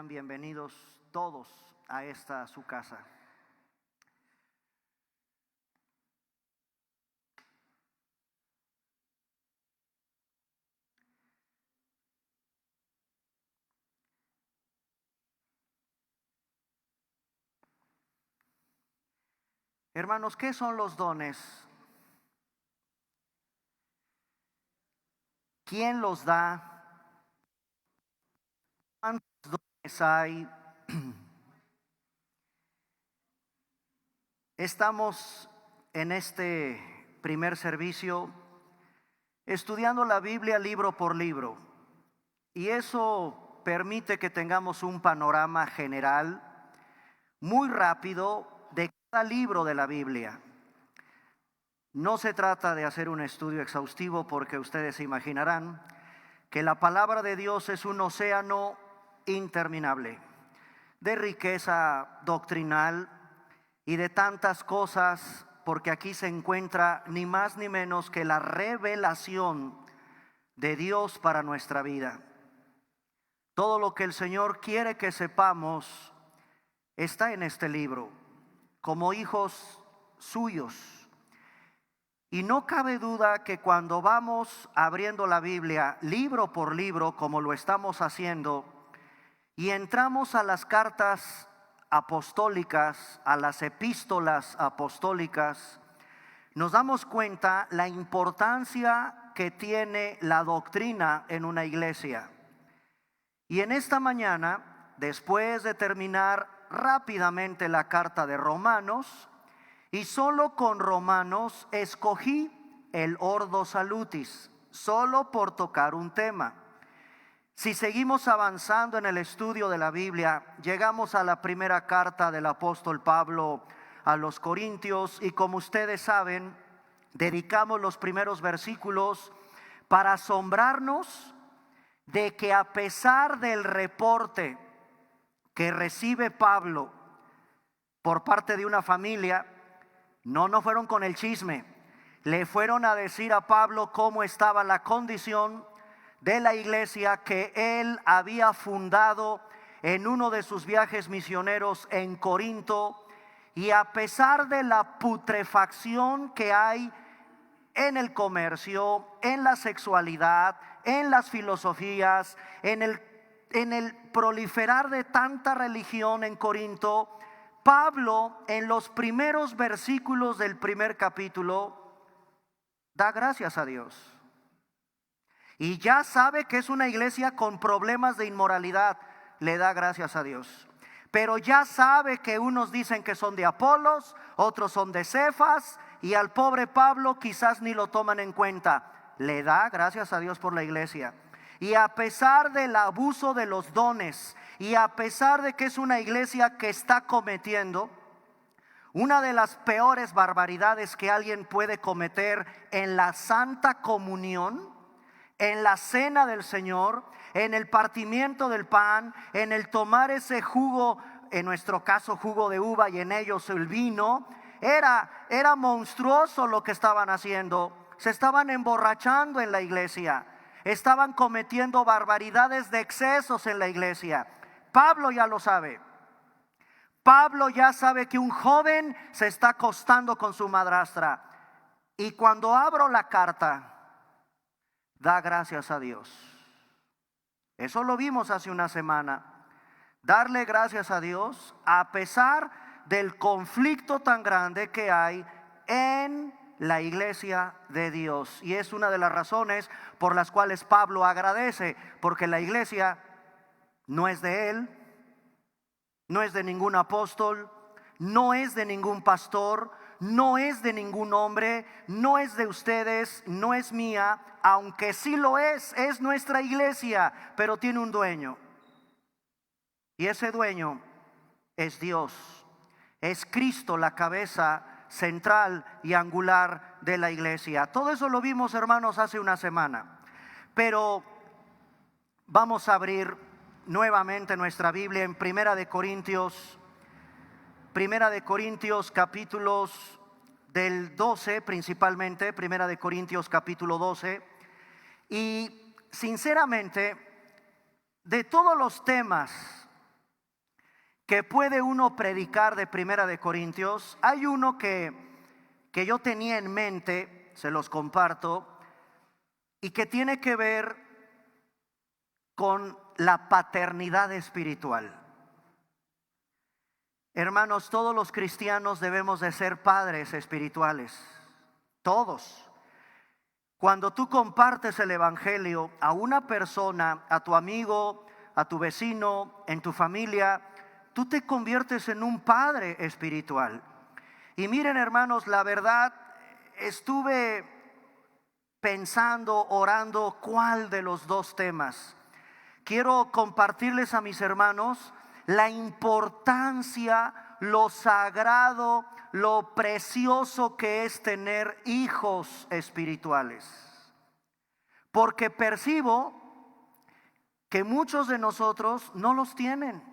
Sean bienvenidos todos a esta su casa. Hermanos, ¿qué son los dones? ¿Quién los da? ¿Cuántos dones hay? Estamos en este primer servicio estudiando la Biblia libro por libro, y eso permite que tengamos un panorama general muy rápido de cada libro de la Biblia. No se trata de hacer un estudio exhaustivo, porque ustedes se imaginarán que la palabra de Dios es un océano interminable de riqueza doctrinal y de tantas cosas, porque aquí se encuentra ni más ni menos que la revelación de Dios para nuestra vida. Todo lo que el Señor quiere que sepamos está en este libro, como hijos suyos. Y no cabe duda que cuando vamos abriendo la Biblia libro por libro, como lo estamos haciendo, y entramos a las cartas apostólicas, a las epístolas apostólicas, nos damos cuenta la importancia que tiene la doctrina en una iglesia. Y en esta mañana, después de terminar rápidamente la carta de Romanos, y solo con Romanos escogí el Ordo Salutis, solo por tocar un tema. Si seguimos avanzando en el estudio de la Biblia, llegamos a la primera carta del apóstol Pablo a los Corintios, y como ustedes saben, dedicamos los primeros versículos para asombrarnos de que, a pesar del reporte que recibe Pablo por parte de una familia, no fueron con el chisme, le fueron a decir a Pablo cómo estaba la condición de la iglesia que él había fundado en uno de sus viajes misioneros en Corinto. Y a pesar de la putrefacción que hay en el comercio, en la sexualidad, en las filosofías, en el proliferar de tanta religión en Corinto, Pablo, en los primeros versículos del primer capítulo, da gracias a Dios. Y ya sabe que es una iglesia con problemas de inmoralidad, le da gracias a Dios. Pero ya sabe que unos dicen que son de Apolos, otros son de Cefas, y al pobre Pablo quizás ni lo toman en cuenta. Le da gracias a Dios por la iglesia. Y a pesar del abuso de los dones, y a pesar de que es una iglesia que está cometiendo una de las peores barbaridades que alguien puede cometer en la Santa Comunión, en la cena del Señor, en el partimiento del pan, en el tomar ese jugo, en nuestro caso jugo de uva y en ellos el vino, era monstruoso lo que estaban haciendo. Se estaban emborrachando en la iglesia, estaban cometiendo barbaridades de excesos en la iglesia. Pablo ya lo sabe. Pablo ya sabe que un joven se está acostando con su madrastra. Y cuando abro la carta, da gracias a Dios. Eso lo vimos hace una semana. Darle gracias a Dios a pesar del conflicto tan grande que hay en la iglesia de Dios. Y es una de las razones por las cuales Pablo agradece, porque la iglesia no es de él, no es de ningún apóstol, no es de ningún pastor, no es de ningún hombre, no es de ustedes, no es mía, aunque sí lo es nuestra iglesia, pero tiene un dueño. Y ese dueño es Dios, es Cristo, la cabeza central y angular de la iglesia. Todo eso lo vimos, hermanos, hace una semana. Pero vamos a abrir nuevamente nuestra Biblia en Primera de Corintios capítulos del 12 principalmente, Primera de Corintios capítulo 12. Y sinceramente, de todos los temas que puede uno predicar de Primera de Corintios. Hay uno que yo tenía en mente, se los comparto, y que tiene que ver con la paternidad espiritual. Hermanos, todos los cristianos debemos de ser padres espirituales, todos. Cuando tú compartes el evangelio a una persona, a tu amigo, a tu vecino, en tu familia, tú te conviertes en un padre espiritual. Y miren, hermanos, la verdad, estuve pensando, orando, ¿cuál de los dos temas? Quiero compartirles a mis hermanos la importancia, lo sagrado, lo precioso que es tener hijos espirituales. Porque percibo que muchos de nosotros no los tienen.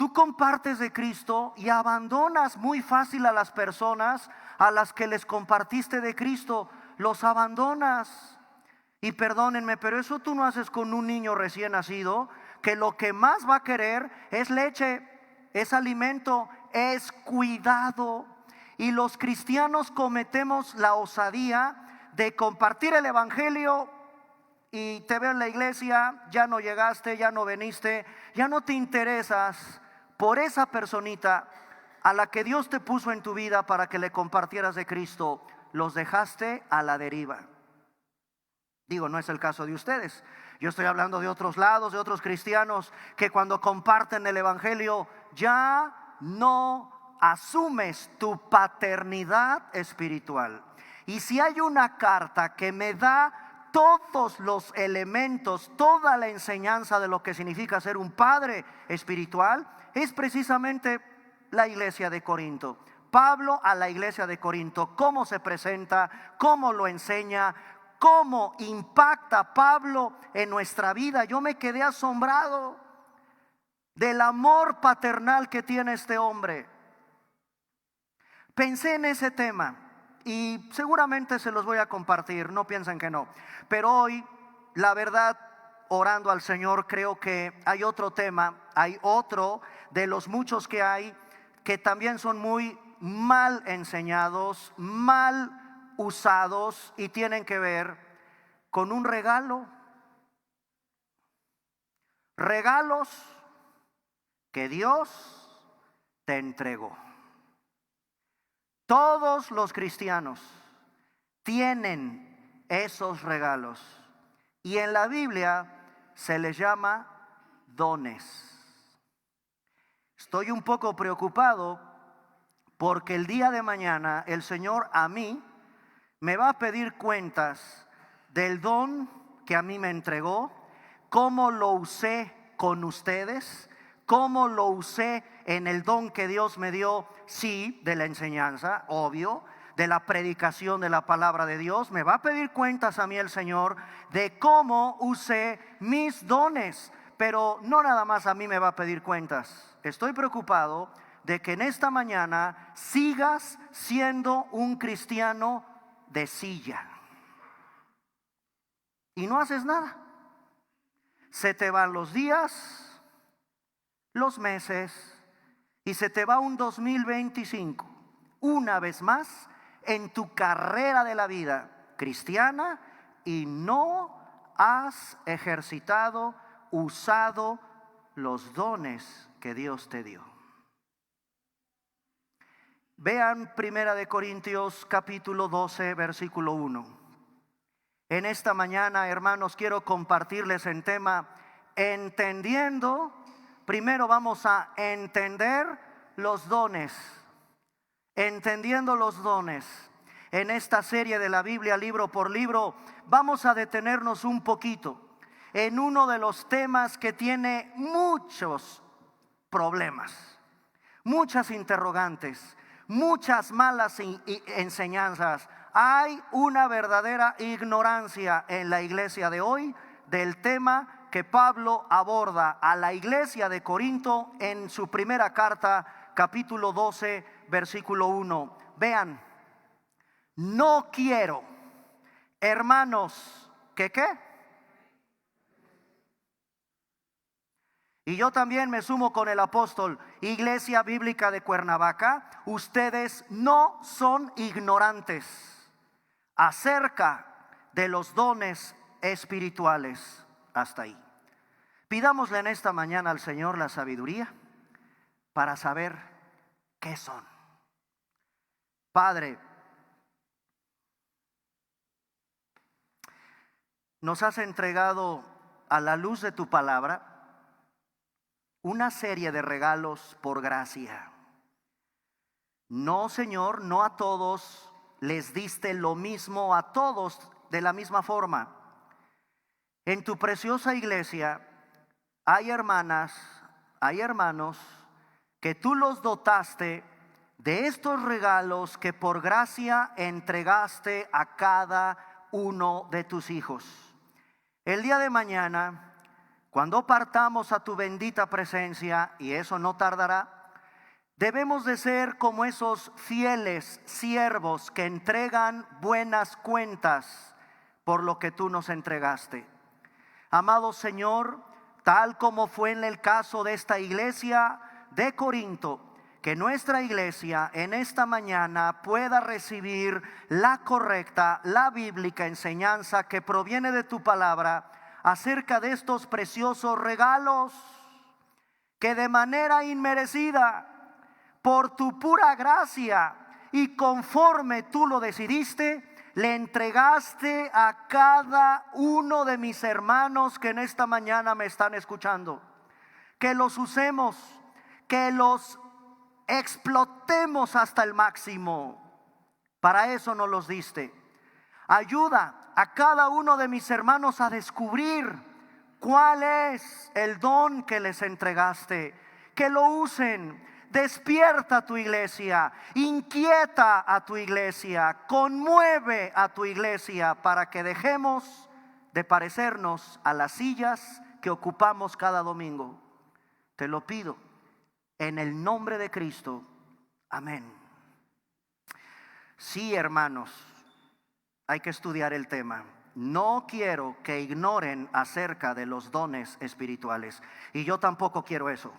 Tú compartes de Cristo y abandonas muy fácil a las personas a las que les compartiste de Cristo. Los abandonas. Y perdónenme, pero eso tú no haces con un niño recién nacido, que lo que más va a querer es leche, es alimento, es cuidado. Y los cristianos cometemos la osadía de compartir el evangelio y te veo en la iglesia, ya no llegaste, ya no viniste, ya no te interesas por esa personita a la que Dios te puso en tu vida para que le compartieras de Cristo. Los dejaste a la deriva. Digo, no es el caso de ustedes. Yo estoy hablando de otros lados, de otros cristianos que cuando comparten el evangelio ya no asumes tu paternidad espiritual. Y si hay una carta que me da todos los elementos, toda la enseñanza de lo que significa ser un padre espiritual, es precisamente la iglesia de Corinto. Pablo a la iglesia de Corinto, cómo se presenta, cómo lo enseña, cómo impacta Pablo en nuestra vida. Yo me quedé asombrado del amor paternal que tiene este hombre. Pensé en ese tema y seguramente se los voy a compartir, no piensen que no. Pero hoy, la verdad, orando al Señor, creo que hay otro tema, hay otro de los muchos que hay que también son muy mal enseñados, mal usados y tienen que ver con un regalo. Regalos que Dios te entregó. Todos los cristianos tienen esos regalos y en la Biblia se les llama dones. Estoy un poco preocupado porque el día de mañana el Señor a mí me va a pedir cuentas del don que a mí me entregó, cómo lo usé con ustedes, cómo lo usé en el don que Dios me dio, sí, de la enseñanza, obvio, de la predicación de la palabra de Dios. Me va a pedir cuentas a mí el Señor de cómo usé mis dones, pero no nada más a mí me va a pedir cuentas. Estoy preocupado de que en esta mañana sigas siendo un cristiano de silla y no haces nada. Se te van los días, los meses y se te va un 2025 una vez más en tu carrera de la vida cristiana y no has ejercitado, usado los dones que Dios te dio. Vean Primera de Corintios capítulo 12 versículo 1. En esta mañana, hermanos, quiero compartirles el tema entendiendo. Primero vamos a entender los dones. Entendiendo los dones. En esta serie de la Biblia, libro por libro, vamos a detenernos un poquito en uno de los temas que tiene muchos problemas, muchas interrogantes, muchas malas enseñanzas. Hay una verdadera ignorancia en la iglesia de hoy del tema que Pablo aborda a la iglesia de Corinto en su primera carta, capítulo 12, versículo 1. Vean, no quiero, hermanos, ¿qué? Y yo también me sumo con el apóstol, Iglesia Bíblica de Cuernavaca, ustedes no son ignorantes acerca de los dones espirituales. Hasta ahí. Pidámosle en esta mañana al Señor la sabiduría para saber qué son. Padre, nos has entregado a la luz de tu palabra una serie de regalos por gracia. No, Señor, no a todos les diste lo mismo, a todos de la misma forma. En tu preciosa iglesia hay hermanas, hay hermanos que tú los dotaste de estos regalos que por gracia entregaste a cada uno de tus hijos. El día de mañana, cuando partamos a tu bendita presencia, y eso no tardará, debemos de ser como esos fieles siervos que entregan buenas cuentas por lo que tú nos entregaste. Amado Señor, tal como fue en el caso de esta iglesia de Corinto, que nuestra iglesia en esta mañana pueda recibir la correcta, la bíblica enseñanza que proviene de tu palabra acerca de estos preciosos regalos que de manera inmerecida, por tu pura gracia y conforme tú lo decidiste, le entregaste a cada uno de mis hermanos que en esta mañana me están escuchando. Que los usemos, que los explotemos hasta el máximo. Para eso nos los diste. Ayuda a cada uno de mis hermanos a descubrir cuál es el don que les entregaste. Que lo usen. Despierta a tu iglesia, inquieta a tu iglesia, conmueve a tu iglesia para que dejemos de parecernos a las sillas que ocupamos cada domingo. Te lo pido en el nombre de Cristo. Amén. Sí, hermanos, hay que estudiar el tema. No quiero que ignoren acerca de los dones espirituales, y yo tampoco quiero eso.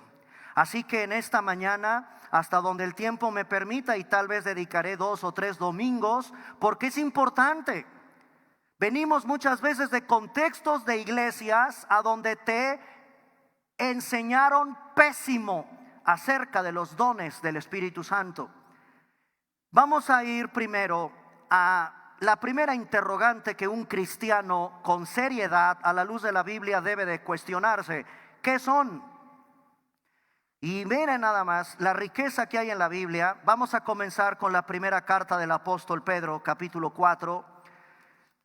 Así que en esta mañana, hasta donde el tiempo me permita, y tal vez dedicaré 2 o 3 domingos, porque es importante. Venimos muchas veces de contextos de iglesias a donde te enseñaron pésimo acerca de los dones del Espíritu Santo. Vamos a ir primero a la primera interrogante que un cristiano con seriedad a la luz de la Biblia debe de cuestionarse. ¿Qué son? Y miren nada más la riqueza que hay en la Biblia. Vamos a comenzar con la primera carta del apóstol Pedro, capítulo 4.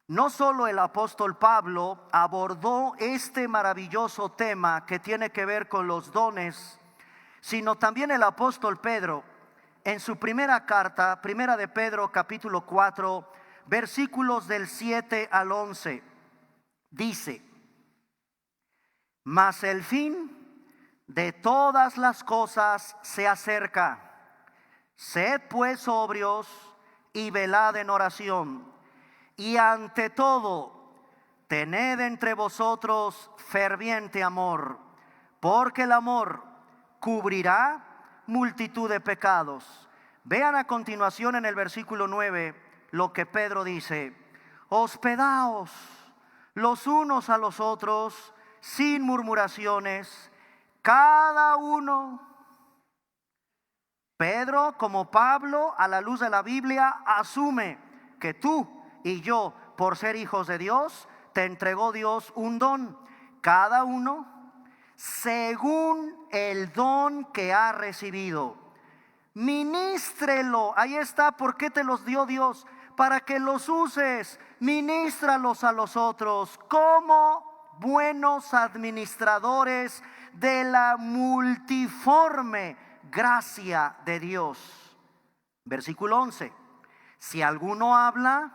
No solo el apóstol Pablo abordó este maravilloso tema que tiene que ver con los dones, sino también el apóstol Pedro en su primera carta, primera de Pedro, capítulo 4, versículos del 7 al 11. Dice: mas el fin de todas las cosas se acerca. Sed pues sobrios y velad en oración. Y ante todo, tened entre vosotros ferviente amor, porque el amor cubrirá multitud de pecados. Vean a continuación en el versículo 9 lo que Pedro dice: hospedaos los unos a los otros sin murmuraciones. Cada uno, Pedro como Pablo, a la luz de la Biblia, asume que tú y yo, por ser hijos de Dios, te entregó Dios un don. Cada uno según el don que ha recibido. Ministrelo. Ahí está. ¿Por qué te los dio Dios? Para que los uses. Ministralos a los otros como buenos administradores de la multiforme gracia de Dios. Versículo 11. Si alguno habla,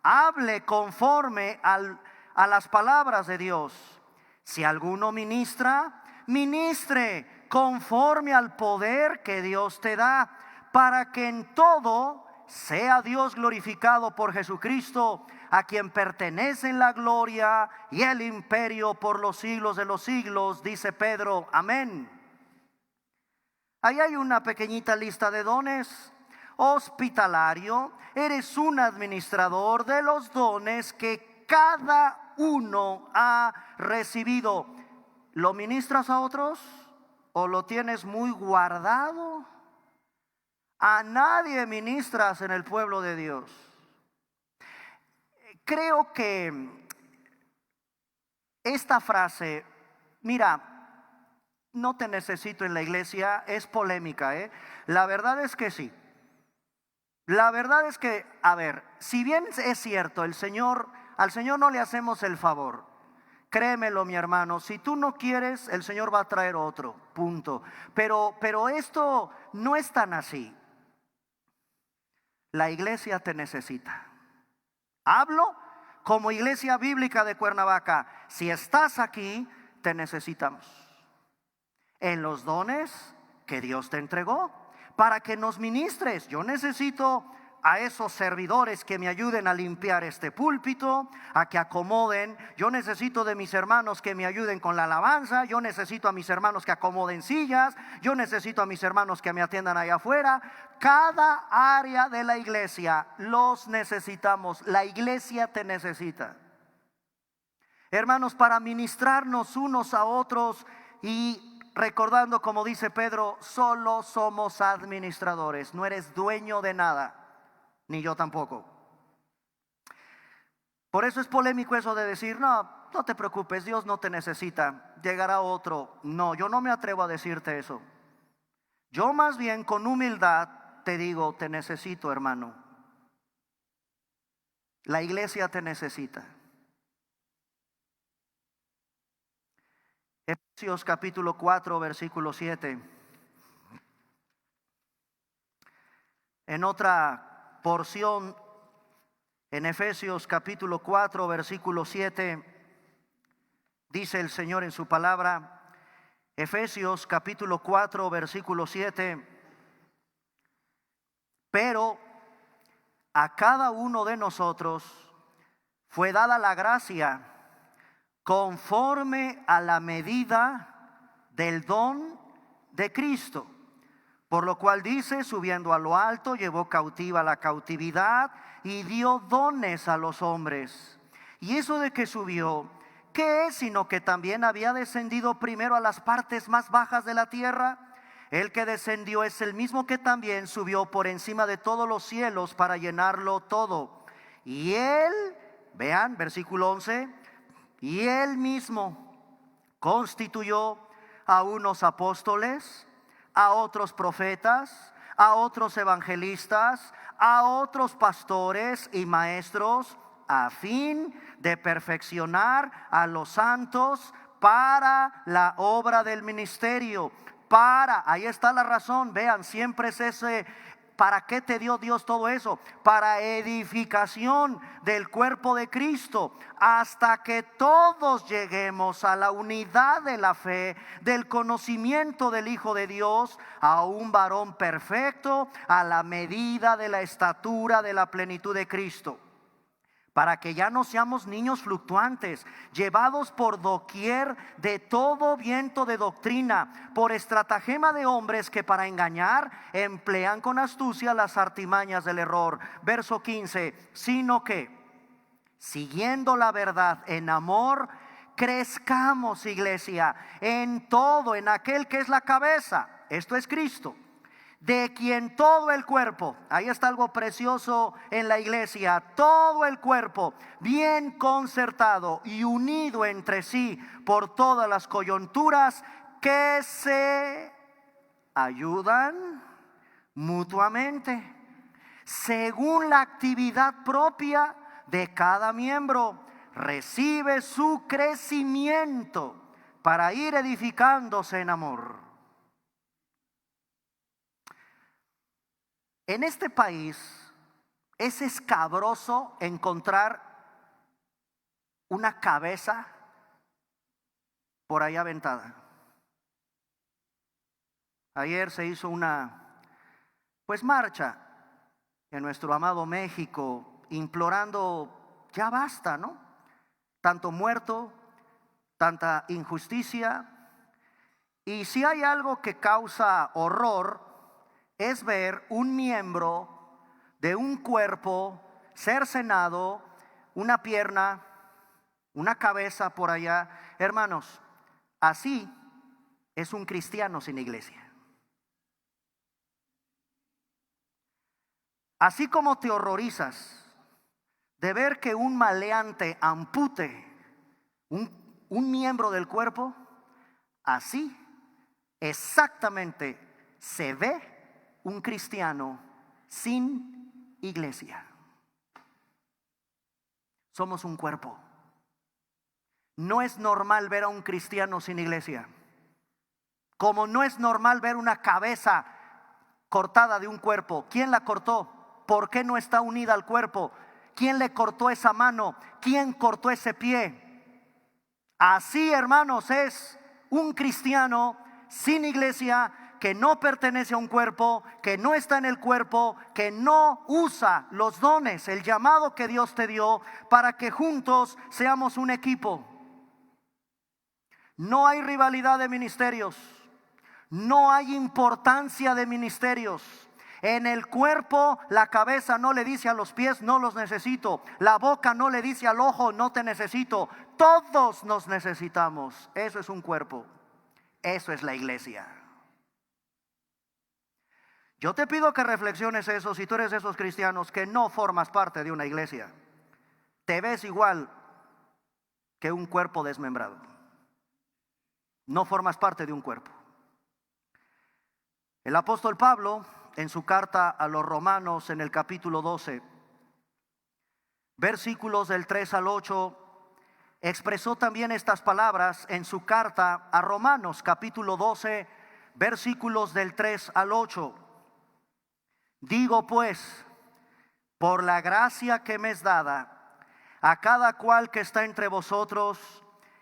hable conforme a las palabras de Dios. Si alguno ministra, ministre conforme al poder que Dios te da, para que en todo sea Dios glorificado por Jesucristo, a quien pertenecen la gloria y el imperio por los siglos de los siglos, dice Pedro. Amén. Ahí hay una pequeñita lista de dones. Hospitalario, eres un administrador de los dones que cada uno ha recibido. ¿Lo ministras a otros o lo tienes muy guardado? A nadie ministras en el pueblo de Dios. Creo que esta frase, mira, no te necesito en la iglesia, es polémica, ¿eh? La verdad es que sí. La verdad es que, a ver, si bien es cierto, al Señor no le hacemos el favor. Créemelo, mi hermano, si tú no quieres, el Señor va a traer otro, punto. Pero esto no es tan así. La iglesia te necesita. Hablo como iglesia bíblica de Cuernavaca. Si estás aquí, te necesitamos. En los dones que Dios te entregó, para que nos ministres. Yo necesito a esos servidores que me ayuden a limpiar este púlpito, a que acomoden. Yo necesito de mis hermanos que me ayuden con la alabanza. Yo necesito a mis hermanos que acomoden sillas. Yo necesito a mis hermanos que me atiendan allá afuera. Cada área de la iglesia los necesitamos. La iglesia te necesita, hermanos, para ministrarnos unos a otros. Y recordando, como dice Pedro, solo somos administradores. No eres dueño de nada, ni yo tampoco. Por eso es polémico eso de decir, no te preocupes, Dios no te necesita, llegará otro. No, yo no me atrevo a decirte eso. Yo más bien con humildad te digo, te necesito, hermano. La iglesia te necesita. Efesios capítulo 4, versículo 7. En otra porción, en Efesios capítulo 4, versículo 7, dice el Señor en su palabra, Efesios capítulo 4, versículo 7, pero a cada uno de nosotros fue dada la gracia conforme a la medida del don de Cristo. Por lo cual dice, subiendo a lo alto, llevó cautiva la cautividad y dio dones a los hombres. Y eso de que subió, ¿qué es? Sino que también había descendido primero a las partes más bajas de la tierra. El que descendió es el mismo que también subió por encima de todos los cielos para llenarlo todo. Y él, vean, versículo 11, y él mismo constituyó a unos apóstoles, a otros profetas, a otros evangelistas, a otros pastores y maestros, a fin de perfeccionar a los santos para la obra del ministerio. Ahí está la razón, vean, siempre es ese. ¿Para qué te dio Dios todo eso? Para edificación del cuerpo de Cristo, hasta que todos lleguemos a la unidad de la fe, del conocimiento del Hijo de Dios, a un varón perfecto, a la medida de la estatura de la plenitud de Cristo. Para que ya no seamos niños fluctuantes, llevados por doquier de todo viento de doctrina, por estratagema de hombres que para engañar emplean con astucia las artimañas del error. Verso 15, sino que, siguiendo la verdad en amor, crezcamos, iglesia, en todo, en aquel que es la cabeza, esto es Cristo, de quien todo el cuerpo, ahí está algo precioso en la iglesia, todo el cuerpo bien concertado y unido entre sí por todas las coyunturas, que se ayudan mutuamente según la actividad propia de cada miembro, recibe su crecimiento para ir edificándose en amor. En este país es escabroso encontrar una cabeza por ahí aventada. Ayer se hizo una marcha en nuestro amado México, implorando, ya basta, ¿no? Tanto muerto, tanta injusticia. Y si hay algo que causa horror, es ver un miembro de un cuerpo cercenado, una pierna, una cabeza por allá. Hermanos, así es un cristiano sin iglesia. Así como te horrorizas de ver que un maleante ampute un miembro del cuerpo, así exactamente se ve un cristiano sin iglesia. Somos un cuerpo. No es normal ver a un cristiano sin iglesia, como no es normal ver una cabeza cortada de un cuerpo. ¿Quién la cortó? ¿Por qué no está unida al cuerpo? ¿Quién le cortó esa mano? ¿Quién cortó ese pie? Así, hermanos, es un cristiano sin iglesia, que no pertenece a un cuerpo, que no está en el cuerpo, que no usa los dones, el llamado que Dios te dio para que juntos seamos un equipo. No hay rivalidad de ministerios, no hay importancia de ministerios. En el cuerpo, la cabeza no le dice a los pies, no los necesito. La boca no le dice al ojo, no te necesito. Todos nos necesitamos. Eso es un cuerpo. Eso es la iglesia. Yo te pido que reflexiones eso. Si tú eres de esos cristianos que no formas parte de una iglesia, te ves igual que un cuerpo desmembrado. No formas parte de un cuerpo. El apóstol Pablo, en su carta a los Romanos, en el capítulo 12, versículos del 3 al 8, expresó también estas palabras en su carta a Romanos, capítulo 12, versículos del 3 al 8. Digo pues, por la gracia que me es dada, a cada cual que está entre vosotros,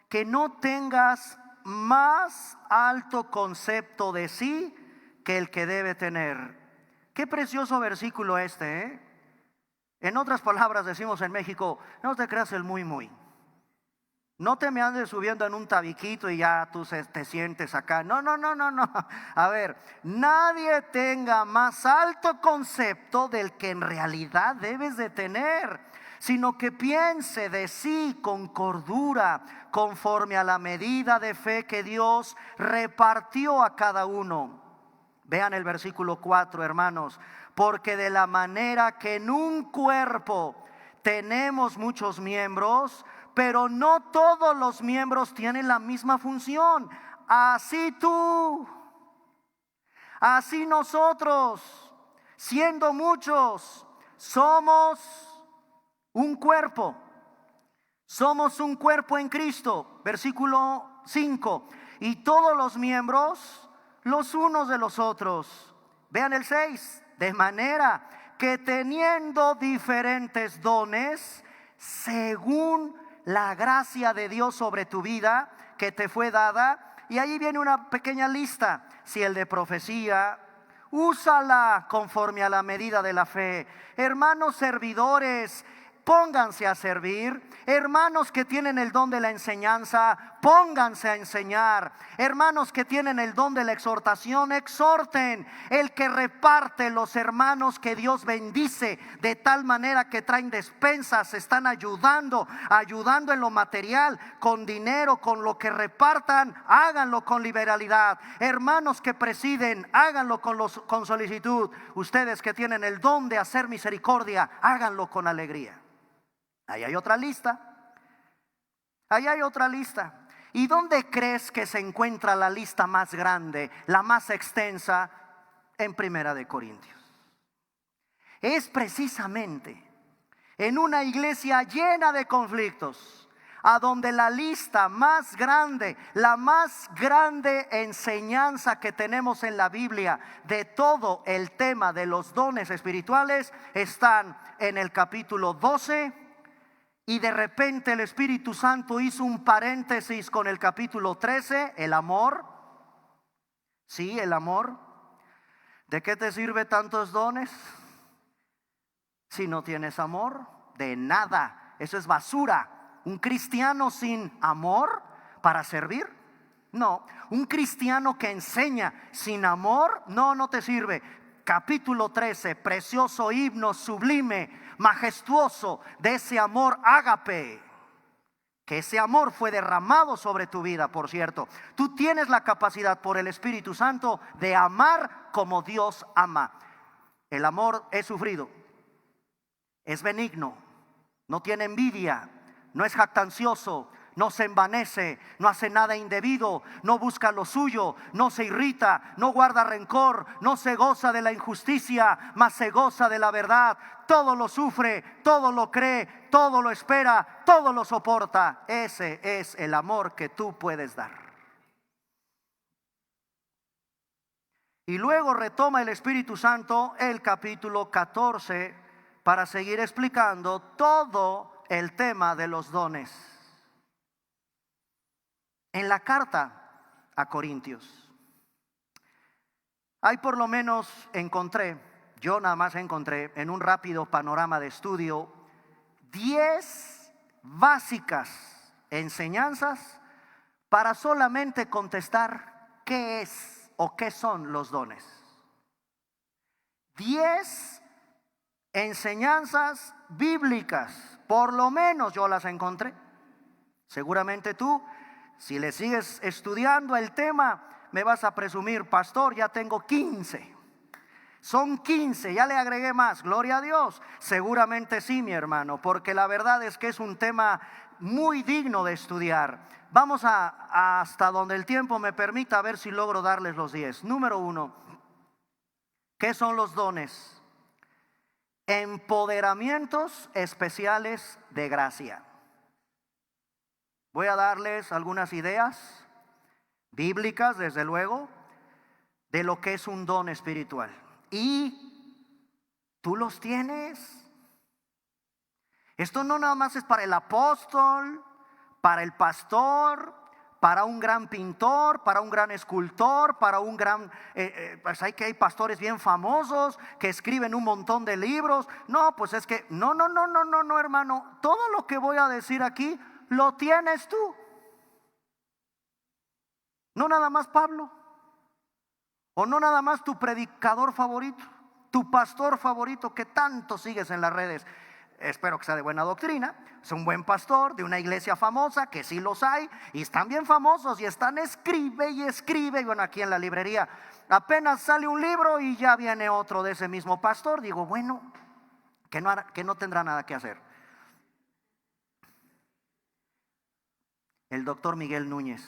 que no tengas más alto concepto de sí que el que debe tener. Qué precioso versículo este, ¿eh? En otras palabras decimos en México, no te creas el muy. No te me andes subiendo en un tabiquito y ya tú te sientes acá. No. A ver, nadie tenga más alto concepto del que en realidad debes de tener, sino que piense de sí con cordura, conforme a la medida de fe que Dios repartió a cada uno. Vean el versículo 4, hermanos. Porque de la manera que en un cuerpo tenemos muchos miembros, pero no todos los miembros tienen la misma función. Así tú, así nosotros, siendo muchos, somos un cuerpo. Somos un cuerpo en Cristo. Versículo 5. Y todos los miembros, los unos de los otros. Vean el 6. De manera que teniendo diferentes dones, según la gracia de Dios sobre tu vida que te fue dada. Y ahí viene una pequeña lista. Si el de profecía, úsala conforme a la medida de la fe. Hermanos servidores, pónganse a servir. Hermanos que tienen el don de la enseñanza, pónganse a enseñar. Hermanos que tienen el don de la exhortación, exhorten. El que reparte, los hermanos que Dios bendice de tal manera que traen despensas, están ayudando en lo material, con dinero, con lo que repartan, háganlo con liberalidad. Hermanos que presiden, háganlo con solicitud. Ustedes que tienen el don de hacer misericordia, háganlo con alegría. Ahí hay otra lista. Ahí hay otra lista. ¿Y dónde crees que se encuentra la lista más grande, la más extensa? En Primera de Corintios. Es precisamente en una iglesia llena de conflictos, a donde la lista más grande, la más grande enseñanza que tenemos en la Biblia de todo el tema de los dones espirituales, están en el capítulo 12. Y de repente el Espíritu Santo hizo un paréntesis con el capítulo 13, el amor. Sí, el amor. ¿De qué te sirve tantos dones? Si no tienes amor, de nada. Eso es basura. Un cristiano sin amor para servir, no. Un cristiano que enseña sin amor, no te sirve. Capítulo 13, precioso himno sublime, majestuoso de ese amor ágape. Que ese amor fue derramado sobre tu vida, por cierto. Tú tienes la capacidad por el Espíritu Santo de amar como Dios ama. El amor es sufrido, es benigno, no tiene envidia, no es jactancioso, no se envanece, no hace nada indebido, no busca lo suyo, no se irrita, no guarda rencor, no se goza de la injusticia, mas se goza de la verdad. Todo lo sufre, todo lo cree, todo lo espera, todo lo soporta. Ese es el amor que tú puedes dar. Y luego retoma el Espíritu Santo el capítulo 14 para seguir explicando todo el tema de los dones. En la carta a Corintios, hay por lo menos yo nada más encontré en un rápido panorama de estudio 10 básicas enseñanzas para solamente contestar qué es o qué son los dones. 10 enseñanzas bíblicas, por lo menos yo las encontré. Seguramente tú, si le sigues estudiando el tema, me vas a presumir, pastor, ya tengo 15. Son 15, ya le agregué más, gloria a Dios. Seguramente sí, mi hermano, porque la verdad es que es un tema muy digno de estudiar. Vamos hasta donde el tiempo me permita, a ver si logro darles los 10. Número 1, ¿qué son los dones? Empoderamientos especiales de gracia. Voy a darles algunas ideas bíblicas, desde luego, de lo que es un don espiritual. Y tú los tienes. Esto no nada más es para el apóstol, para el pastor, para un gran pintor, para un gran escultor, para un gran, pues hay pastores bien famosos que escriben un montón de libros. No, pues es que, no, hermano, todo lo que voy a decir aquí lo tienes tú. No nada más Pablo, o no nada más tu predicador favorito, tu pastor favorito que tanto sigues en las redes. Espero que sea de buena doctrina, es un buen pastor de una iglesia famosa, que sí los hay, y están bien famosos y están escribe. Y bueno, aquí en la librería apenas sale un libro y ya viene otro de ese mismo pastor. Digo, bueno, que no tendrá nada que hacer. El doctor Miguel Núñez,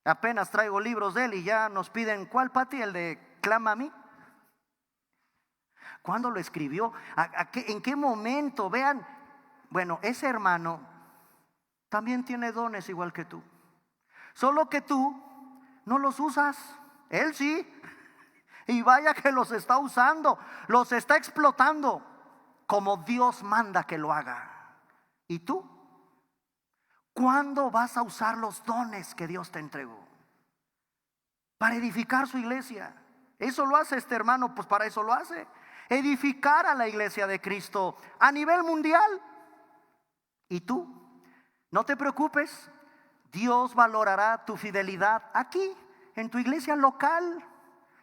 apenas traigo libros de él y ya nos piden, ¿cuál, Pati? El de Clama a mí. ¿Cuándo lo escribió? ¿En qué momento? Vean, bueno, ese hermano también tiene dones igual que tú, solo que tú no los usas. Él sí, y vaya que los está usando, los está explotando como Dios manda que lo haga. ¿Y tú? ¿Cuándo vas a usar los dones que Dios te entregó? Para edificar su iglesia. Eso lo hace este hermano, pues para eso lo hace. Edificar a la iglesia de Cristo a nivel mundial. ¿Y tú? No te preocupes, Dios valorará tu fidelidad aquí, en tu iglesia local.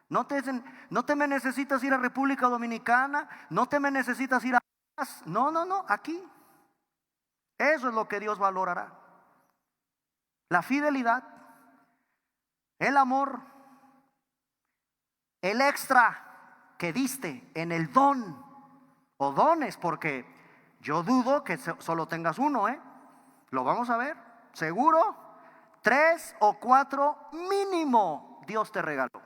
No te me necesitas ir a República Dominicana, no te me necesitas ir a... No, aquí. Eso es lo que Dios valorará. La fidelidad, el amor, el extra que diste en el don o dones, porque yo dudo que solo tengas uno, lo vamos a ver, seguro 3 o 4 mínimo Dios te regaló.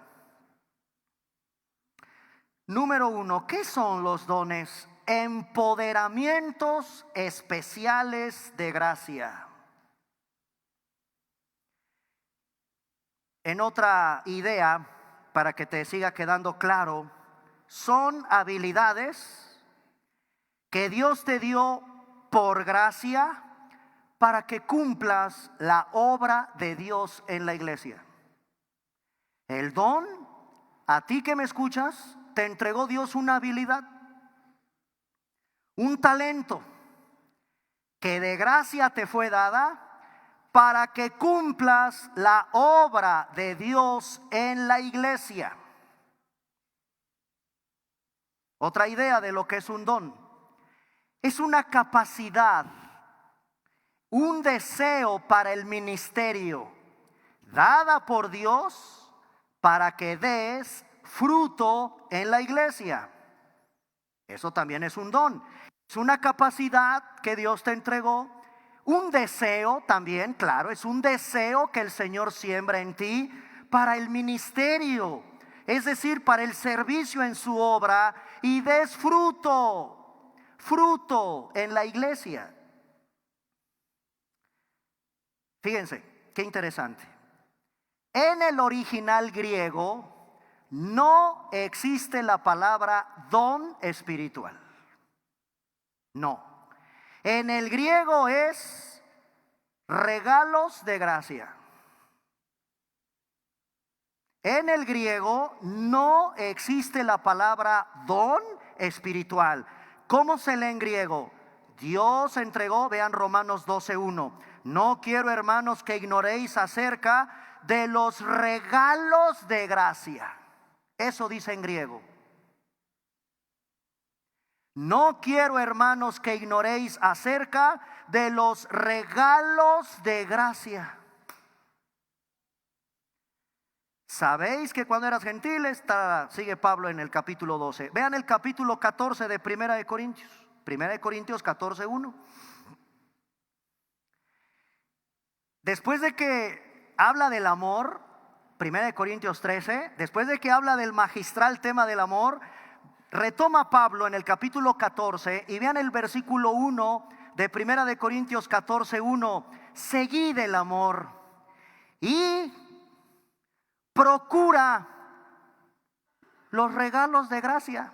Número 1, ¿qué son los dones? Empoderamientos especiales de gracia. En otra idea, para que te siga quedando claro, son habilidades que Dios te dio por gracia para que cumplas la obra de Dios en la iglesia. El don, a ti que me escuchas, te entregó Dios una habilidad. un talento que de gracia te fue dada para que cumplas la obra de Dios en la iglesia. Otra idea de lo que es un don. Es una capacidad, un deseo para el ministerio, dada por Dios para que des fruto en la iglesia. Eso también es un don. Es una capacidad que Dios te entregó. Un deseo también, claro, es un deseo que el Señor siembra en ti para el ministerio, es decir, para el servicio en su obra, y des fruto en la iglesia. Fíjense, qué interesante. En el original griego no existe la palabra don espiritual. No. En el griego es regalos de gracia. En el griego no existe la palabra don espiritual. ¿Cómo se lee en griego? Dios entregó, vean Romanos 12:1. No quiero, hermanos, que ignoréis acerca de los regalos de gracia. Eso dice en griego. No quiero, hermanos, que ignoréis acerca de los regalos de gracia. Sabéis que cuando eras gentiles, sigue Pablo en el capítulo 12. Vean el capítulo 14 de Primera de Corintios. Primera de Corintios 14:1. Después de que habla del amor, Primera de Corintios 13, después de que habla del magistral tema del amor, retoma Pablo en el capítulo 14 y vean el versículo 1 de Primera de Corintios 14:1. Seguid el amor y procura los regalos de gracia.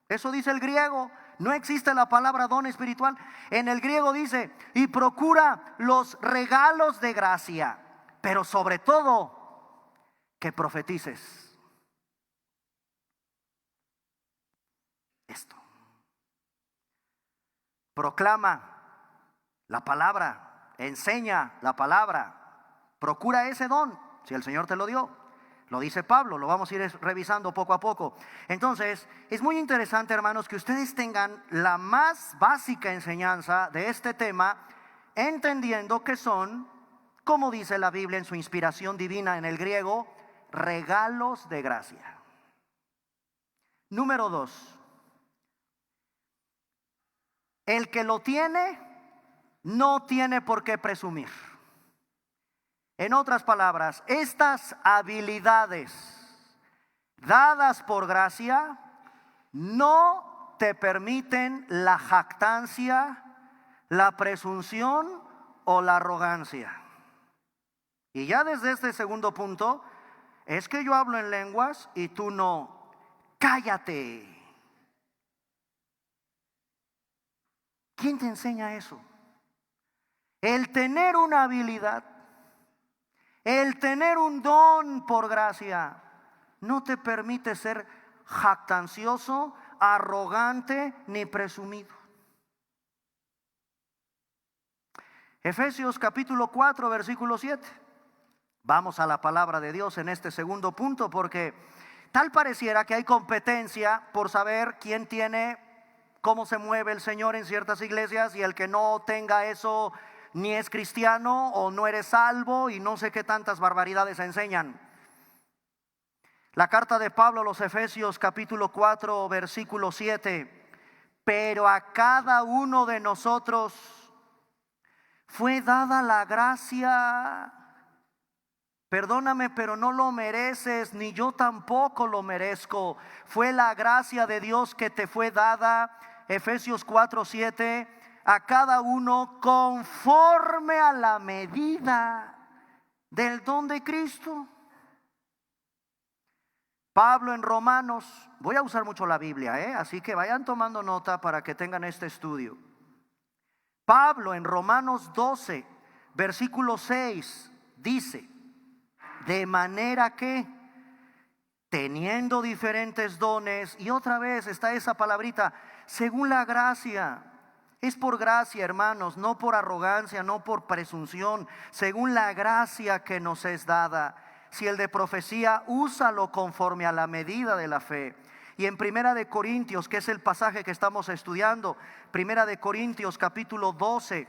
Eso dice el griego. No existe la palabra don espiritual. En el griego dice, y procura los regalos de gracia, pero sobre todo que profetices. Esto. Proclama la palabra, enseña la palabra, procura ese don, si el Señor te lo dio. Lo dice Pablo, lo vamos a ir revisando poco a poco. Entonces, es muy interesante, hermanos, que ustedes tengan la más básica enseñanza de este tema, entendiendo que son, como dice la Biblia en su inspiración divina en el griego, regalos de gracia. Número 2. El que lo tiene, no tiene por qué presumir. En otras palabras, estas habilidades dadas por gracia no te permiten la jactancia, la presunción o la arrogancia. Y ya desde este segundo punto, es que yo hablo en lenguas y tú no. Cállate. ¿Quién te enseña eso? El tener una habilidad, el tener un don por gracia, no te permite ser jactancioso, arrogante ni presumido. Efesios capítulo 4 versículo 7. Vamos a la palabra de Dios en este segundo punto, porque tal pareciera que hay competencia por saber quién tiene, cómo se mueve el Señor en ciertas iglesias, y el que no tenga eso ni es cristiano o no eres salvo, y no sé qué tantas barbaridades enseñan. La carta de Pablo a los Efesios capítulo 4 versículo 7. Pero a cada uno de nosotros fue dada la gracia. Perdóname, pero no lo mereces, ni yo tampoco lo merezco. Fue la gracia de Dios que te fue dada. Efesios 4:7. A cada uno conforme a la medida del don de Cristo. Pablo en Romanos, voy a usar mucho la Biblia, así que vayan tomando nota para que tengan este estudio. Pablo en Romanos 12, versículo 6, dice: de manera que teniendo diferentes dones. Y otra vez está esa palabrita, según la gracia. Es por gracia, hermanos, no por arrogancia, no por presunción, según la gracia que nos es dada. Si el de profecía, úsalo conforme a la medida de la fe. Y en Primera de Corintios, que es el pasaje que estamos estudiando, Primera de Corintios capítulo 12,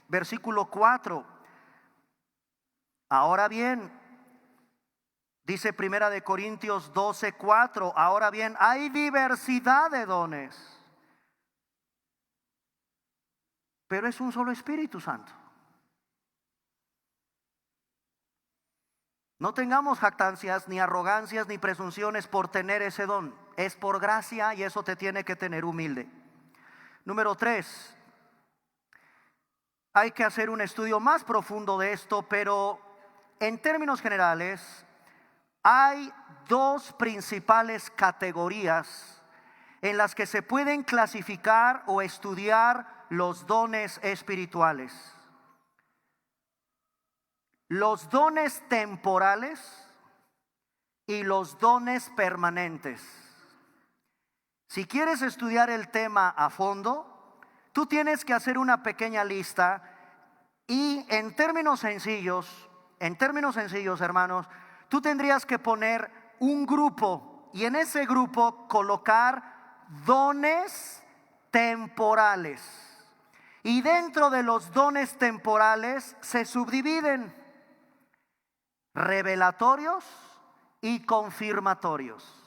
versículo 4. Ahora bien, dice Primera de Corintios 12, 4, ahora bien, hay diversidad de dones, pero es un solo Espíritu Santo. No tengamos jactancias, ni arrogancias, ni presunciones por tener ese don. Es por gracia y eso te tiene que tener humilde. Número 3, hay que hacer un estudio más profundo de esto, pero en términos generales, hay dos principales categorías en las que se pueden clasificar o estudiar los dones espirituales. Los dones temporales y los dones permanentes. Si quieres estudiar el tema a fondo, tú tienes que hacer una pequeña lista y en términos sencillos, hermanos, tú tendrías que poner un grupo y en ese grupo colocar dones temporales. Y dentro de los dones temporales se subdividen revelatorios y confirmatorios.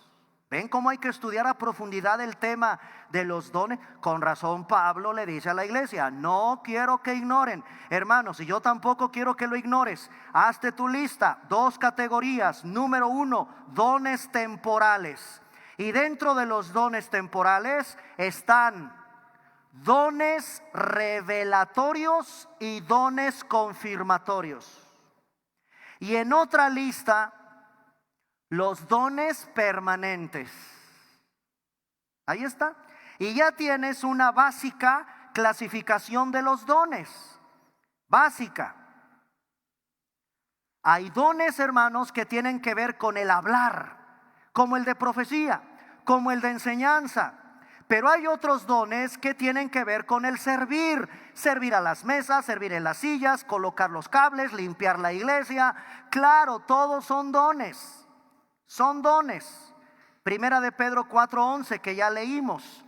¿Ven cómo hay que estudiar a profundidad el tema de los dones? Con razón Pablo le dice a la iglesia, no quiero que ignoren. Hermanos, y yo tampoco quiero que lo ignores. Hazte tu lista, dos categorías. Número 1, dones temporales. Y dentro de los dones temporales están dones revelatorios y dones confirmatorios. Y en otra lista, los dones permanentes. Ahí está. Y ya tienes una básica clasificación de los dones. Básica. Hay dones, hermanos, que tienen que ver con el hablar, como el de profecía, como el de enseñanza. Pero hay otros dones que tienen que ver con el servir. Servir a las mesas, servir en las sillas, colocar los cables, limpiar la iglesia. Claro, todos son dones. Son dones. Primera de Pedro 4:11 que ya leímos.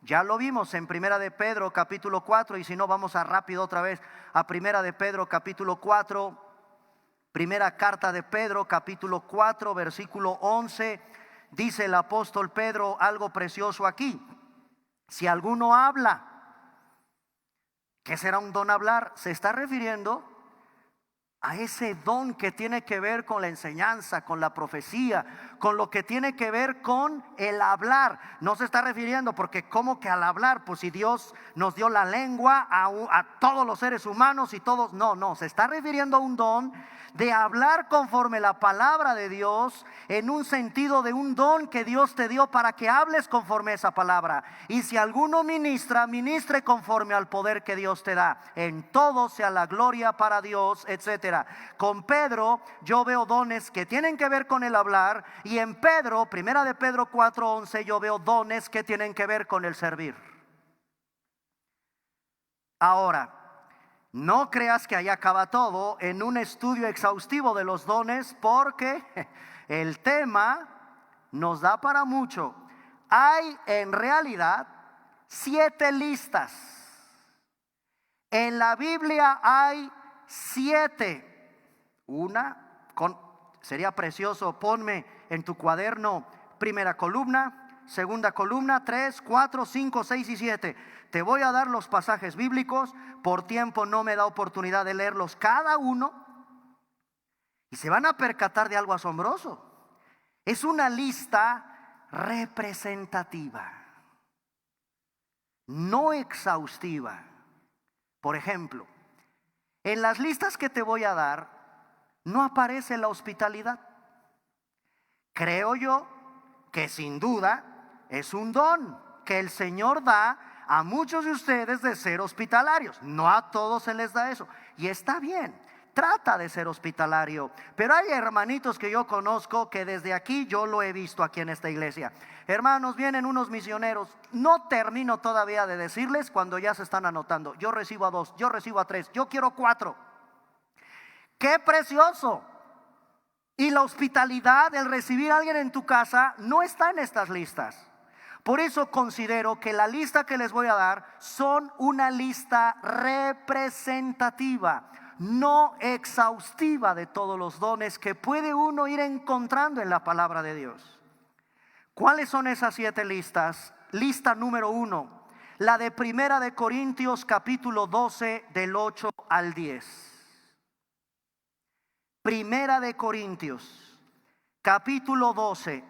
Ya lo vimos en Primera de Pedro capítulo 4. Y si no, vamos a rápido otra vez a Primera de Pedro capítulo 4. Primera carta de Pedro capítulo 4 versículo 11. Dice el apóstol Pedro algo precioso aquí. Si alguno habla, ¿qué será un don hablar? Se está refiriendo a ese don que tiene que ver con la enseñanza, con la profecía, con lo que tiene que ver con el hablar. No se está refiriendo porque como que al hablar, pues si Dios nos dio la lengua a todos los seres humanos y todos, no, se está refiriendo a un don de hablar conforme la palabra de Dios, en un sentido de un don que Dios te dio para que hables conforme a esa palabra. Y si alguno ministra, ministre conforme al poder que Dios te da. En todo sea la gloria para Dios, etcétera. Con Pedro yo veo dones que tienen que ver con el hablar, y en Pedro, Primera de Pedro 4:11, yo veo dones que tienen que ver con el servir. Ahora, no creas que ahí acaba todo en un estudio exhaustivo de los dones, porque el tema nos da para mucho. Hay en realidad 7 listas. En la Biblia hay 7. Sería precioso, ponme en tu cuaderno primera columna, segunda columna, 3, 4, 5, 6 y 7. Te voy a dar los pasajes bíblicos. Por tiempo no me da oportunidad de leerlos cada uno. Y se van a percatar de algo asombroso. Es una lista representativa, no exhaustiva. Por ejemplo, en las listas que te voy a dar no aparece la hospitalidad. Creo yo que sin duda es un don que el Señor da a muchos de ustedes de ser hospitalarios. No a todos se les da eso, y está bien. trata de ser hospitalario. Pero hay hermanitos que yo conozco que desde aquí yo lo he visto aquí en esta iglesia. Hermanos, vienen unos misioneros, no termino todavía de decirles cuando ya se están anotando. Yo recibo a 2, yo recibo a 3, yo quiero 4. ¡Qué precioso! Y la hospitalidad, el recibir a alguien en tu casa, no está en estas listas. Por eso considero que la lista que les voy a dar son una lista representativa, no exhaustiva de todos los dones que puede uno ir encontrando en la palabra de Dios. ¿Cuáles son esas 7 listas? Lista número 1, la de Primera de Corintios capítulo 12 del 8 al 10. Primera de Corintios capítulo 12,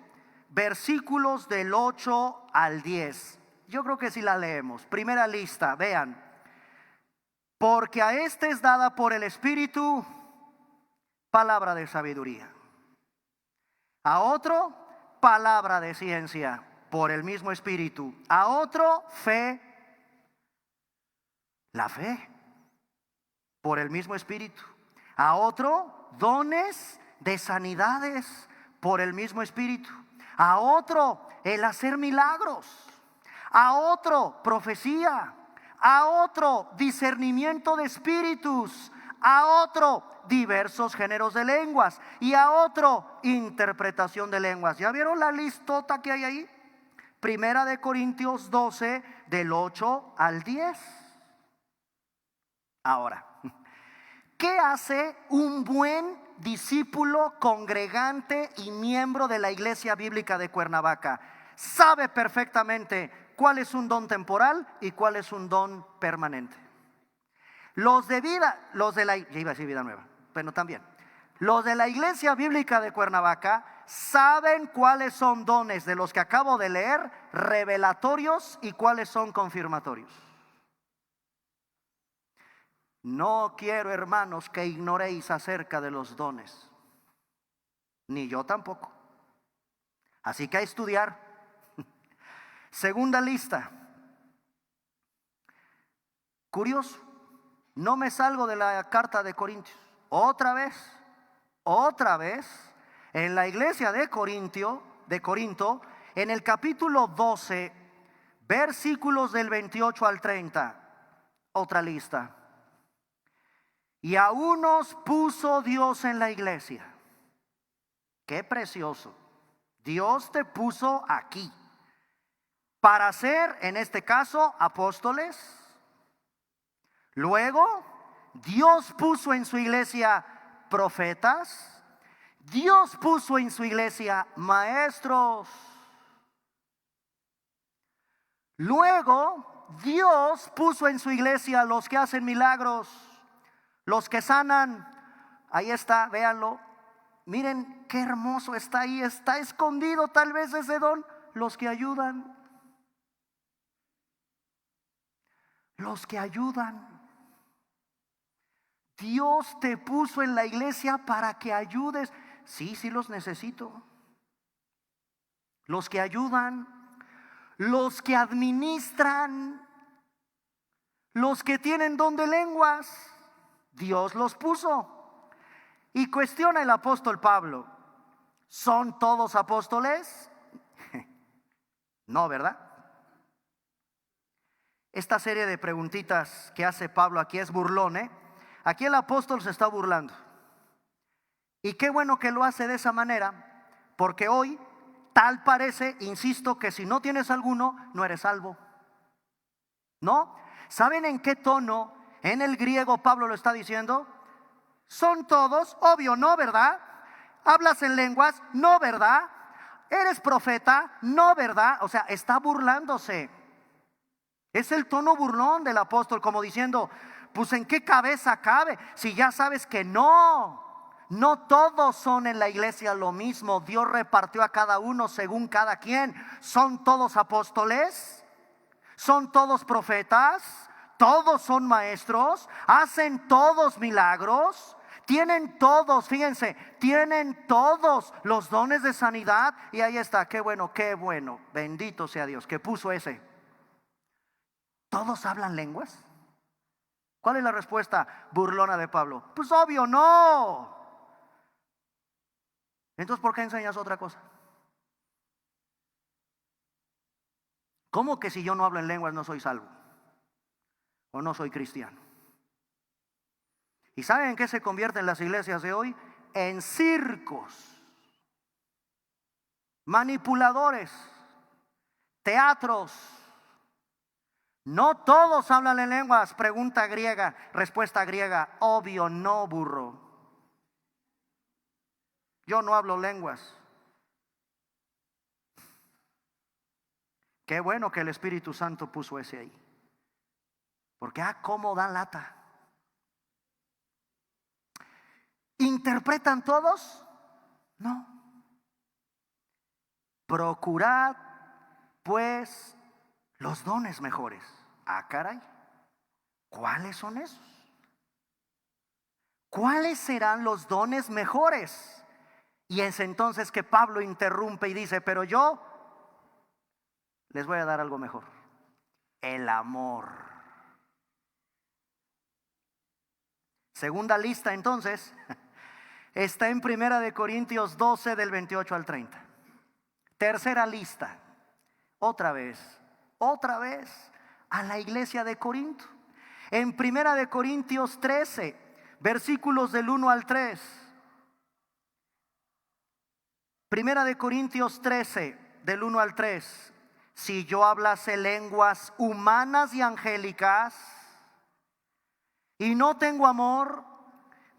versículos del 8 al 10. Yo creo que si la leemos. Primera lista, vean. Porque a este es dada por el Espíritu palabra de sabiduría, a otro palabra de ciencia por el mismo Espíritu, a otro fe, la fe por el mismo Espíritu, a otro dones de sanidades por el mismo Espíritu, a otro el hacer milagros, a otro profecía, a otro discernimiento de espíritus, a otro diversos géneros de lenguas y a otro interpretación de lenguas. ¿Ya vieron la listota que hay ahí? Primera de Corintios 12 del 8 al 10. Ahora, ¿qué hace un buen discípulo, congregante y miembro de la Iglesia Bíblica de Cuernavaca? Sabe perfectamente cuál es un don temporal y cuál es un don permanente. Los de vida, los de la, ya iba a decir Vida Nueva, pero también los de la Iglesia Bíblica de Cuernavaca saben cuáles son dones de los que acabo de leer, revelatorios, y cuáles son confirmatorios. No quiero, hermanos, que ignoréis acerca de los dones, ni yo tampoco. Así que a estudiar. Segunda lista. Curioso, no me salgo de la carta de Corintios. Otra vez, en la iglesia de Corinto, en el capítulo 12, versículos del 28 al 30, otra lista. Y a unos puso Dios en la iglesia. Qué precioso. Dios te puso aquí para ser, en este caso, apóstoles. Luego, Dios puso en su iglesia profetas. Dios puso en su iglesia maestros. Luego, Dios puso en su iglesia los que hacen milagros, los que sanan. Ahí está, véanlo. Miren qué hermoso está ahí. Está escondido tal vez ese don. Los que ayudan. Los que ayudan. Dios te puso en la iglesia para que ayudes. Sí, sí los necesito. Los que ayudan, los que administran, los que tienen don de lenguas, Dios los puso. Y cuestiona el apóstol Pablo, ¿son todos apóstoles? No, ¿verdad? Esta serie de preguntitas que hace Pablo aquí es burlón, ¿eh? Aquí el apóstol se está burlando. Y qué bueno que lo hace de esa manera, porque hoy tal parece, insisto, que si no tienes alguno, no eres salvo. ¿No? ¿Saben en qué tono en el griego Pablo lo está diciendo? ¿Son todos? Obvio, ¿no, verdad? ¿Hablas en lenguas? No, ¿verdad? ¿Eres profeta? No, ¿verdad? O sea, está burlándose. Es el tono burlón del apóstol, como diciendo, pues ¿en qué cabeza cabe? Si ya sabes que no todos son en la iglesia lo mismo. Dios repartió a cada uno según cada quien. ¿Son todos apóstoles? ¿Son todos profetas? ¿Todos son maestros? ¿Hacen todos milagros? Tienen todos, fíjense, tienen todos los dones de sanidad. Y ahí está, qué bueno, bendito sea Dios que puso ese. ¿Todos hablan lenguas? ¿Cuál es la respuesta burlona de Pablo? Pues obvio, no. Entonces, ¿por qué enseñas otra cosa? ¿Cómo que si yo no hablo en lenguas no soy salvo? ¿O no soy cristiano? ¿Y saben en qué se convierten las iglesias de hoy? En circos, manipuladores, teatros. No todos hablan en lenguas. Pregunta griega, respuesta griega. Obvio, no, burro. Yo no hablo lenguas. Qué bueno que el Espíritu Santo puso ese ahí. Porque cómo da lata. ¿Interpretan todos? No. Procurad pues los dones mejores. Caray. ¿Cuáles son esos? ¿Cuáles serán los dones mejores? Y es entonces que Pablo interrumpe y dice, pero yo les voy a dar algo mejor. El amor. Segunda lista entonces está en 1 Corintios 12 del 28 al 30. Tercera lista, otra vez a la iglesia de Corinto. En 1 Corintios 13, versículos del 1 al 3. 1 Corintios 13, del 1 al 3. Si yo hablase lenguas humanas y angélicas y no tengo amor,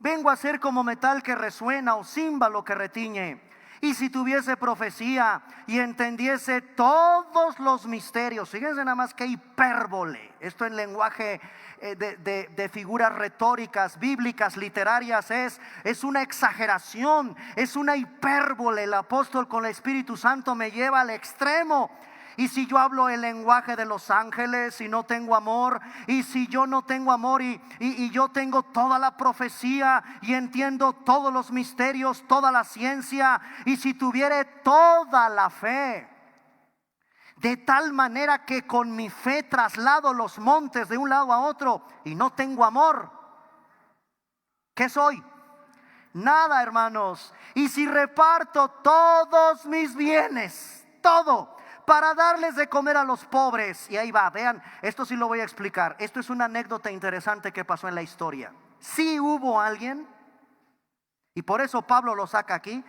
vengo a ser como metal que resuena o címbalo que retiñe. Y si tuviese profecía y entendiese todos los misterios, fíjense nada más que hipérbole, esto en lenguaje de figuras retóricas, bíblicas, literarias, es una exageración, es una hipérbole. El apóstol con el Espíritu Santo me lleva al extremo. Y si yo hablo el lenguaje de los ángeles y no tengo amor, y si yo no tengo amor y yo tengo toda la profecía y entiendo todos los misterios, toda la ciencia, y si tuviere toda la fe, de tal manera que con mi fe traslado los montes de un lado a otro y no tengo amor, ¿qué soy? Nada, hermanos. Y si reparto todos mis bienes, todo, para darles de comer a los pobres. Y ahí va, vean, esto sí lo voy a explicar. Esto es una anécdota interesante que pasó en la historia. Sí hubo alguien, y por eso Pablo lo saca aquí.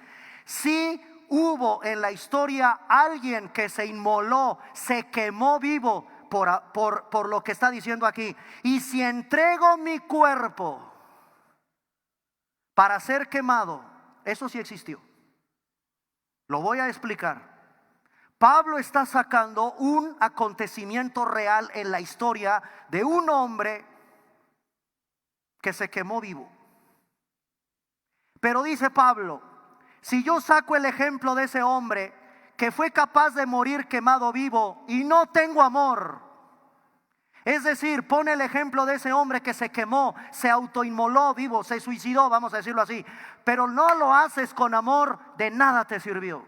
Sí hubo en la historia alguien que se inmoló, se quemó vivo por lo que está diciendo aquí. Y si entrego mi cuerpo para ser quemado, eso sí existió. Lo voy a explicar. Pablo está sacando un acontecimiento real en la historia de un hombre que se quemó vivo. Pero dice Pablo, si yo saco el ejemplo de ese hombre que fue capaz de morir quemado vivo y no tengo amor, es decir, pone el ejemplo de ese hombre que se quemó, se autoinmoló vivo, se suicidó, vamos a decirlo así, pero no lo haces con amor, de nada te sirvió.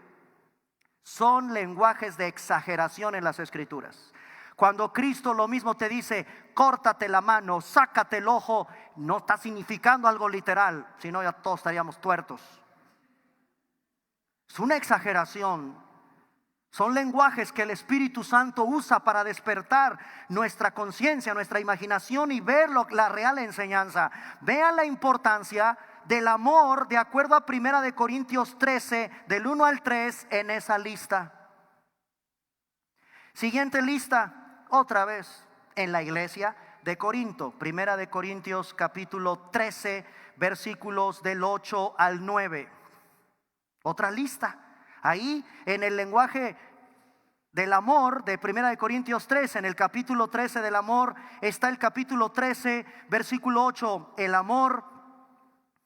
Son lenguajes de exageración en las escrituras. Cuando Cristo lo mismo te dice, córtate la mano, sácate el ojo, no está significando algo literal, si no ya todos estaríamos tuertos. Es una exageración. Son lenguajes que el Espíritu Santo usa para despertar nuestra conciencia, nuestra imaginación y ver la real enseñanza. Vean la importancia del amor de acuerdo a 1 Corintios 13 del 1 al 3 en esa lista. Siguiente lista, otra vez en la iglesia de Corinto. 1 Corintios capítulo 13 versículos del 8 al 9. Otra lista. Ahí en el lenguaje del amor de 1 Corintios 13, en el capítulo 13 del amor está el capítulo 13 versículo 8. El amor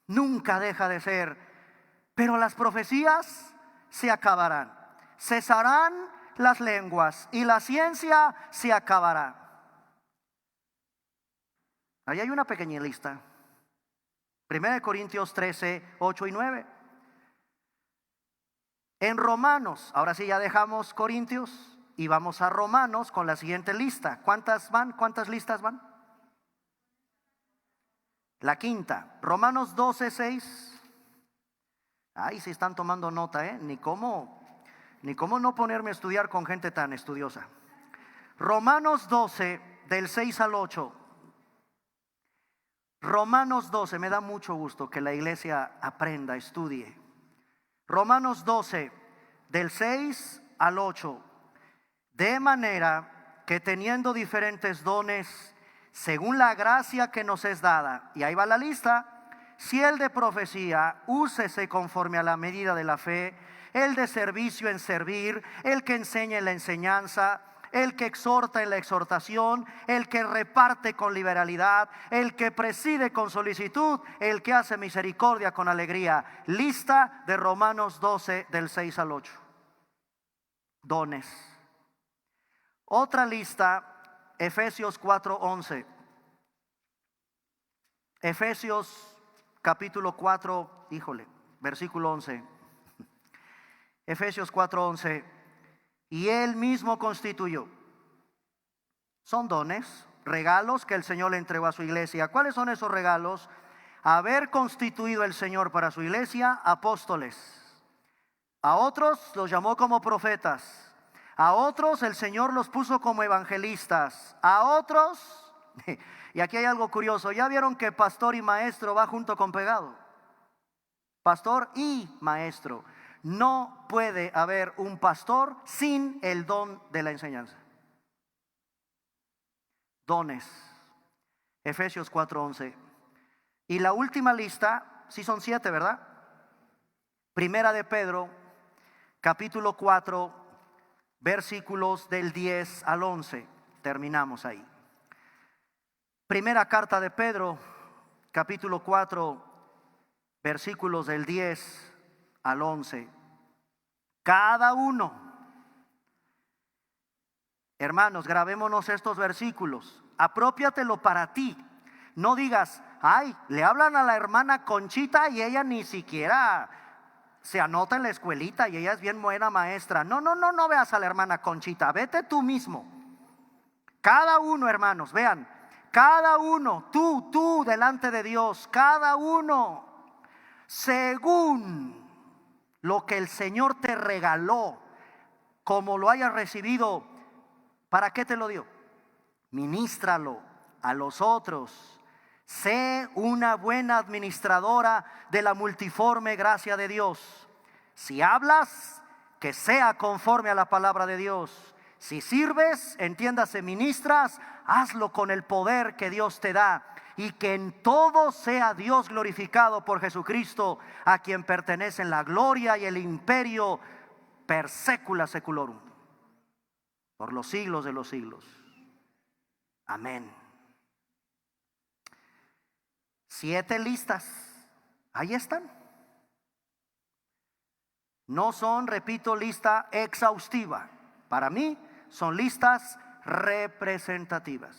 nunca deja de ser, pero las profecías se acabarán, cesarán las lenguas y la ciencia se acabará. Ahí hay una pequeña lista. 1 Corintios 13, 8 y 9. En Romanos, ahora sí ya dejamos Corintios y vamos a Romanos con la siguiente lista. ¿Cuántas van? ¿Cuántas listas van? La quinta, Romanos 12:6. Ay, si están tomando nota, ni cómo no ponerme a estudiar con gente tan estudiosa. Romanos 12, del 6 al 8. Romanos 12, me da mucho gusto que la iglesia aprenda, estudie. Romanos 12, del 6 al 8. De manera que teniendo diferentes dones, según la gracia que nos es dada, y ahí va la lista: si el de profecía, úsese conforme a la medida de la fe; el de servicio, en servir; el que enseña, en la enseñanza; el que exhorta, en la exhortación; el que reparte, con liberalidad; el que preside, con solicitud; el que hace misericordia, con alegría. Lista de Romanos 12, del 6 al 8. Dones. Otra lista, Efesios 4:11. Efesios capítulo 4, versículo 11. Efesios 4:11. Y Él mismo constituyó. Son dones, regalos que el Señor le entregó a su iglesia. ¿Cuáles son esos regalos? Haber constituido el Señor para su iglesia apóstoles. A otros los llamó como profetas. A otros el Señor los puso como evangelistas. A otros, y aquí hay algo curioso, ¿ya vieron que pastor y maestro va junto con pegado? Pastor y maestro. No puede haber un pastor sin el don de la enseñanza. Dones. Efesios 4:11. Y la última lista, sí son 7, ¿verdad? Primera de Pedro, capítulo 4, versículos del 10 al 11. Terminamos ahí. Primera carta de Pedro, capítulo 4, versículos del 10 al 11. Cada uno, hermanos, grabémonos estos versículos, apropiatelo para ti. No digas: ay, le hablan a la hermana Conchita y ella ni siquiera se anota en la escuelita y ella es bien buena maestra. No veas a la hermana Conchita, vete tú mismo. Cada uno, hermanos, vean, cada uno, tú delante de Dios, cada uno, según lo que el Señor te regaló, como lo hayas recibido, ¿para qué te lo dio? Ministralo a los otros. Sé una buena administradora de la multiforme gracia de Dios. Si hablas, que sea conforme a la palabra de Dios. Si sirves, entiéndase, ministras, hazlo con el poder que Dios te da. Y que en todo sea Dios glorificado por Jesucristo, a quien pertenecen la gloria y el imperio per secula seculorum, por los siglos de los siglos. Amén. 7 listas, ahí están. No son, repito, lista exhaustiva. Para mí son listas representativas.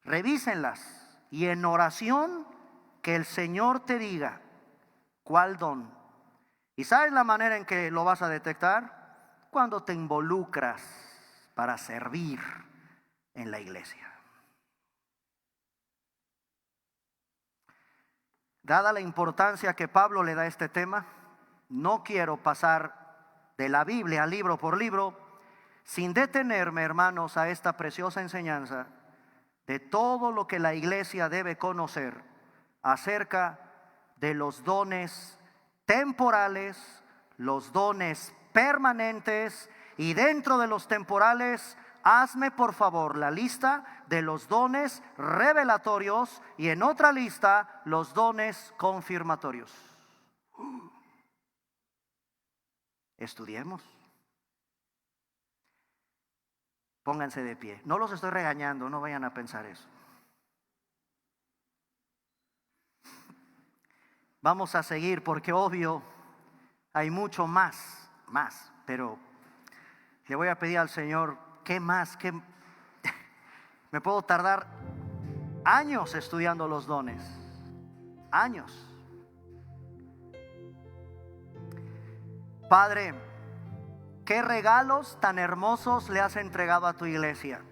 Revísenlas y en oración que el Señor te diga cuál don. ¿Y sabes la manera en que lo vas a detectar? Cuando te involucras para servir en la iglesia. Dada la importancia que Pablo le da a este tema, no quiero pasar de la Biblia libro por libro sin detenerme, hermanos, a esta preciosa enseñanza de todo lo que la iglesia debe conocer acerca de los dones temporales, los dones permanentes, y dentro de los temporales, hazme por favor la lista de los dones revelatorios y en otra lista los dones confirmatorios. Estudiemos. Pónganse de pie. No los estoy regañando, no vayan a pensar eso. Vamos a seguir porque obvio hay mucho más, pero le voy a pedir al Señor, ¿qué más? Me puedo tardar años estudiando los dones, años. Padre, ¿qué regalos tan hermosos le has entregado a tu iglesia?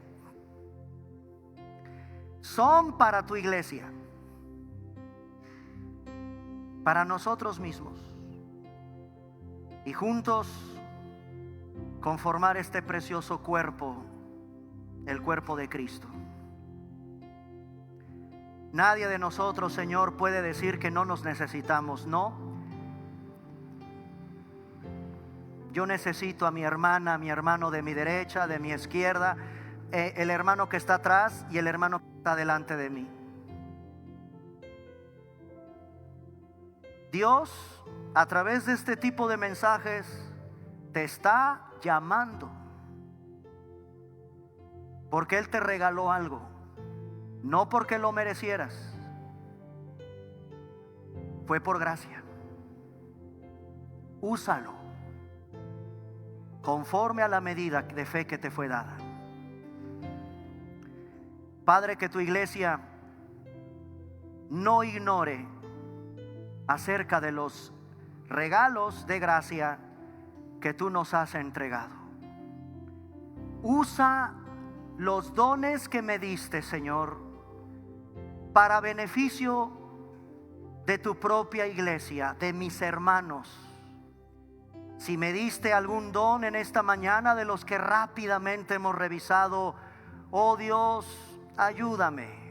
Son para tu iglesia. para nosotros mismos y juntos conformar este precioso cuerpo, el cuerpo de Cristo. Nadie de nosotros, Señor, puede decir que no nos necesitamos, no. Yo necesito a mi hermana, a mi hermano de mi derecha, de mi izquierda, el hermano que está atrás y el hermano que está delante de mí. Dios, a través de este tipo de mensajes, te está llamando, porque Él te regaló algo, no porque lo merecieras, fue por gracia. Úsalo conforme a la medida de fe que te fue dada. Padre, que tu iglesia no ignore acerca de los regalos de gracia que tú nos has entregado. Usa los dones que me diste, Señor, para beneficio de tu propia iglesia, de mis hermanos. Si me diste algún don en esta mañana de los que rápidamente hemos revisado, oh Dios, ayúdame.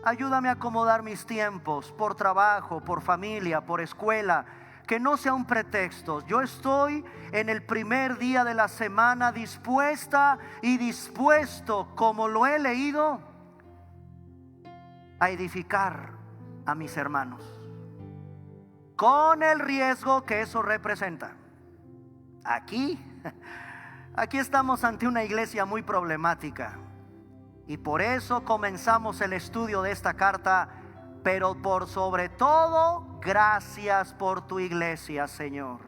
Ayúdame a acomodar mis tiempos por trabajo, por familia, por escuela. Que no sea un pretexto. Yo estoy en el primer día de la semana dispuesta y dispuesto, como lo he leído, a edificar a mis hermanos, con el riesgo que eso representa. Aquí estamos ante una iglesia muy problemática. Y por eso comenzamos el estudio de esta carta, pero por sobre todo, gracias por tu iglesia, Señor,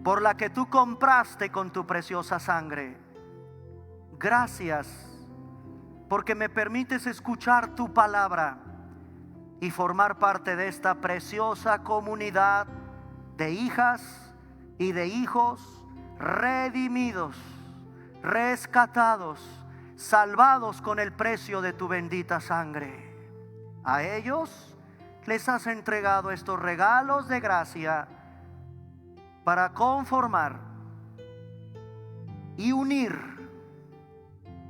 por la que tú compraste con tu preciosa sangre. Gracias porque me permites escuchar tu palabra y formar parte de esta preciosa comunidad de hijas y de hijos redimidos, rescatados, salvados con el precio de tu bendita sangre. A ellos les has entregado estos regalos de gracia para conformar y unir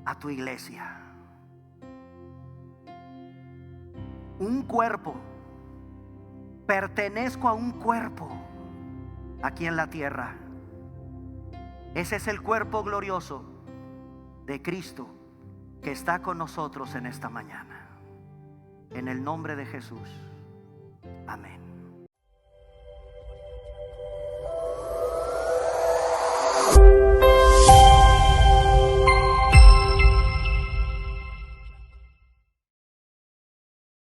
a tu iglesia. Un cuerpo. Pertenezco a un cuerpo aquí en la tierra. Ese es el cuerpo glorioso de Cristo que está con nosotros en esta mañana. En el nombre de Jesús. Amén.